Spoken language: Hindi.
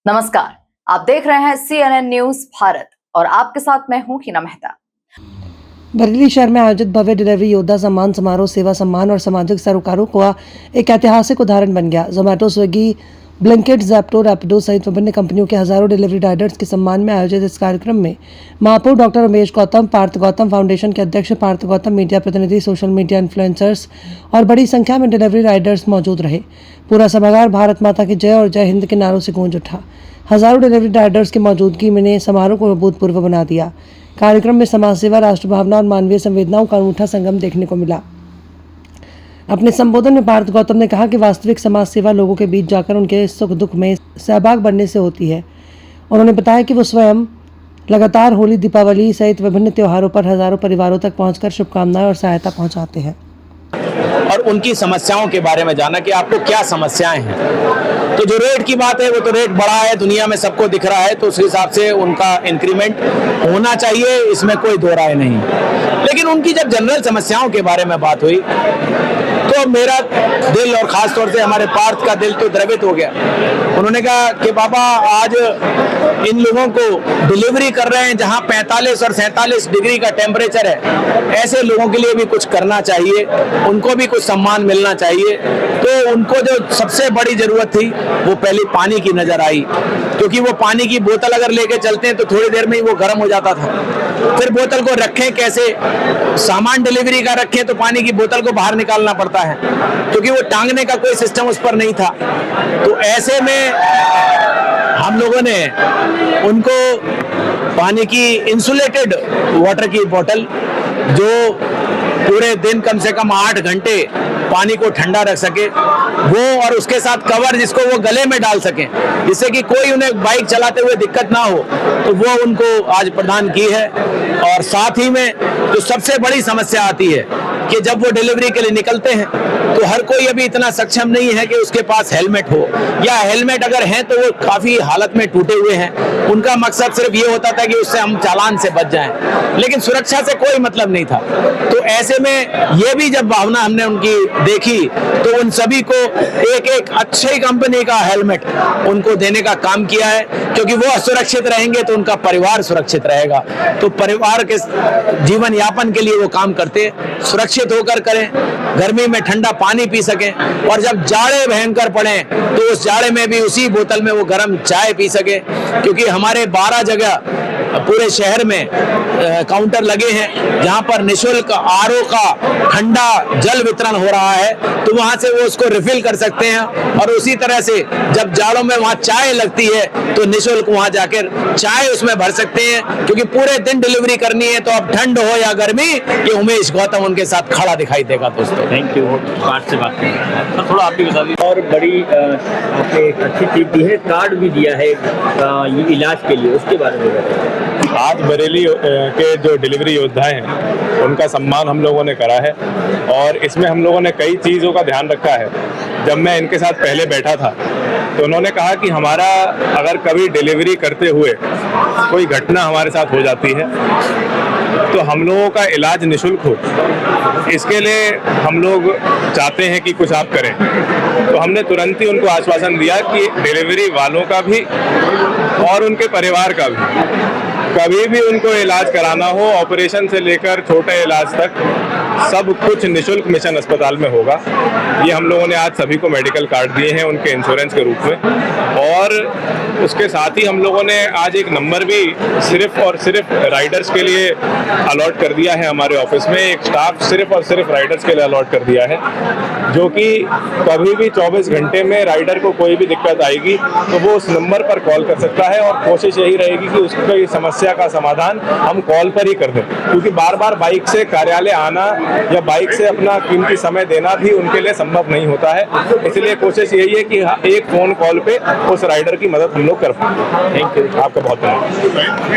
नमस्कार, आप देख रहे हैं CNN न्यूज भारत और आपके साथ मैं हूं हिना मेहता। बरेली शहर में आयोजित भव्य डिलीवरी योद्धा सम्मान समारोह सेवा सम्मान और सामाजिक सरोकारों का एक ऐतिहासिक उदाहरण बन गया। Zomato, Swiggy, Blinkit, Zepto, Rapido सहित विभिन्न कंपनियों के हजारों डिलीवरी राइडर्स के सम्मान में आयोजित इस कार्यक्रम में महापौर डॉक्टर उमेश गौतम, पार्थ गौतम फाउंडेशन के अध्यक्ष पार्थ गौतम, मीडिया प्रतिनिधि, सोशल मीडिया इन्फ्लुएंसर्स और बड़ी संख्या में डिलीवरी राइडर्स मौजूद रहे। पूरा सभागार भारत माता की जय और जय हिंद के नारों से गूंज उठा। हजारों डिलीवरी राइडर्स की मौजूदगी ने समारोह को अभूतपूर्व बना दिया। कार्यक्रम में समाज सेवा, राष्ट्र भावना और मानवीय संवेदनाओं का अनूठा संगम देखने को मिला। अपने संबोधन में पार्थ गौतम ने कहा कि वास्तविक समाज सेवा लोगों के बीच जाकर उनके सुख दुख में सहभाग बनने से होती है। उन्होंने बताया कि वो स्वयं लगातार होली, दीपावली सहित विभिन्न त्योहारों पर हजारों परिवारों तक पहुंचकर शुभकामनाएं और सहायता पहुंचाते हैं और उनकी समस्याओं के बारे में जाना कि आपको क्या समस्याएं हैं। तो जो रेट की बात है वो तो रेट बढ़ा है, दुनिया में सबको दिख रहा है, तो उस हिसाब से उनका इंक्रीमेंट होना चाहिए, इसमें कोई दो राय नहीं। लेकिन उनकी जब जनरल समस्याओं के बारे में बात हुई तो मेरा दिल और खास तौर से हमारे पार्थ का दिल तो द्रवित हो गया। उन्होंने कहा कि बाबा, आज इन लोगों को डिलीवरी कर रहे हैं जहां 45 और 47 डिग्री का टेम्परेचर है, ऐसे लोगों के लिए भी कुछ करना चाहिए, उनको भी कुछ सम्मान मिलना चाहिए। तो उनको जो सबसे बड़ी जरूरत थी वो पहले पानी की नजर आई, क्योंकि वो पानी की बोतल अगर लेके चलते हैं तो थोड़ी देर में ही वो गर्म हो जाता था। फिर बोतल को रखें कैसे, सामान डिलीवरी का रखें तो पानी की बोतल को बाहर निकालना पड़ता है, क्योंकि वो टांगने का कोई सिस्टम उस पर नहीं था। तो ऐसे में हम लोगों ने उनको पानी की इंसुलेटेड वाटर की बोतल, जो पूरे दिन कम से कम 8 घंटे पानी को ठंडा रख सके, वो और उसके साथ कवर जिसको वो गले में डाल सकें, जिससे कि कोई उन्हें बाइक चलाते हुए दिक्कत ना हो, तो वो उनको आज प्रदान की है। और साथ ही में जो सबसे बड़ी समस्या आती है कि जब वो डिलीवरी के लिए निकलते हैं तो हर कोई अभी इतना सक्षम नहीं है कि उसके पास हेलमेट हो, या हेलमेट अगर हैं तो वो काफी हालत में टूटे हुए हैं। उनका मकसद सिर्फ ये होता था कि उससे हम चालान से बच जाएं, लेकिन सुरक्षा से कोई मतलब नहीं था। तो ऐसे में ये भी जब भावना हमने उनकी देखी तो उन सभी को एक एक अच्छी कंपनी का हेलमेट उनको देने का काम किया है, क्योंकि वो सुरक्षित रहेंगे तो उनका परिवार सुरक्षित रहेगा। तो परिवार के जीवन यापन के लिए वो काम करते, सुरक्षित होकर करें, गर्मी में ठंडा पानी पी सकें, और जब जाड़े भयंकर पड़े तो उस जाड़े में भी उसी बोतल में वो गर्म चाय पी सके। क्योंकि हमारे 12 जगह पूरे शहर में काउंटर लगे हैं जहां पर निःशुल्क आरओ का ठंडा जल वितरण हो रहा है, तो वहां से वो उसको रिफिल कर सकते हैं। और उसी तरह से जब जाड़ों में वहां चाय लगती है तो निःशुल्क वहां जाकर चाय उसमें भर सकते हैं, क्योंकि पूरे दिन डिलीवरी करनी है। तो अब ठंड हो या गर्मी, ये उमेश गौतम उनके साथ खड़ा दिखाई देगा। दोस्तों थैंक यू। कार्ड से बात करें तो थोड़ा आप भी बता दीजिए। और बड़ी आपने एक अच्छी चीज दी है, कार्ड भी दिया है ये इलाज के लिए, उसके बारे में बताइए। आज बरेली के जो डिलीवरी योद्धा हैं उनका सम्मान हम लोगों ने करा है, और इसमें हम लोगों ने कई चीज़ों का ध्यान रखा है। जब मैं इनके साथ पहले बैठा था तो उन्होंने कहा कि हमारा अगर कभी डिलीवरी करते हुए कोई घटना हमारे साथ हो जाती है तो हम लोगों का इलाज निःशुल्क हो, इसके लिए हम लोग चाहते हैं कि कुछ आप करें। तो हमने तुरंत ही उनको आश्वासन दिया कि डिलीवरी वालों का भी और उनके परिवार का भी कभी भी उनको इलाज कराना हो, ऑपरेशन से लेकर छोटे इलाज तक सब कुछ निःशुल्क मिशन अस्पताल में होगा। ये हम लोगों ने आज सभी को मेडिकल कार्ड दिए हैं उनके इंश्योरेंस के रूप में, और उसके साथ ही हम लोगों ने आज एक नंबर भी सिर्फ और सिर्फ राइडर्स के लिए अलॉट कर दिया है। हमारे ऑफिस में एक स्टाफ सिर्फ और सिर्फ राइडर्स के लिए अलॉट कर दिया है, जो कि कभी भी 24 घंटे में राइडर को कोई भी दिक्कत आएगी तो वो उस नंबर पर कॉल कर सकता है। और कोशिश यही रहेगी कि उसकी समस्या का समाधान हम कॉल पर ही कर दें, क्योंकि बार बार बाइक से कार्यालय आना या बाइक से अपना कीमती समय देना भी उनके लिए संभव नहीं होता है। इसलिए कोशिश यही है कि एक फोन कॉल पे उस राइडर की मदद हम लोग कर पाएं। थैंक यू, आपका बहुत धन्यवाद।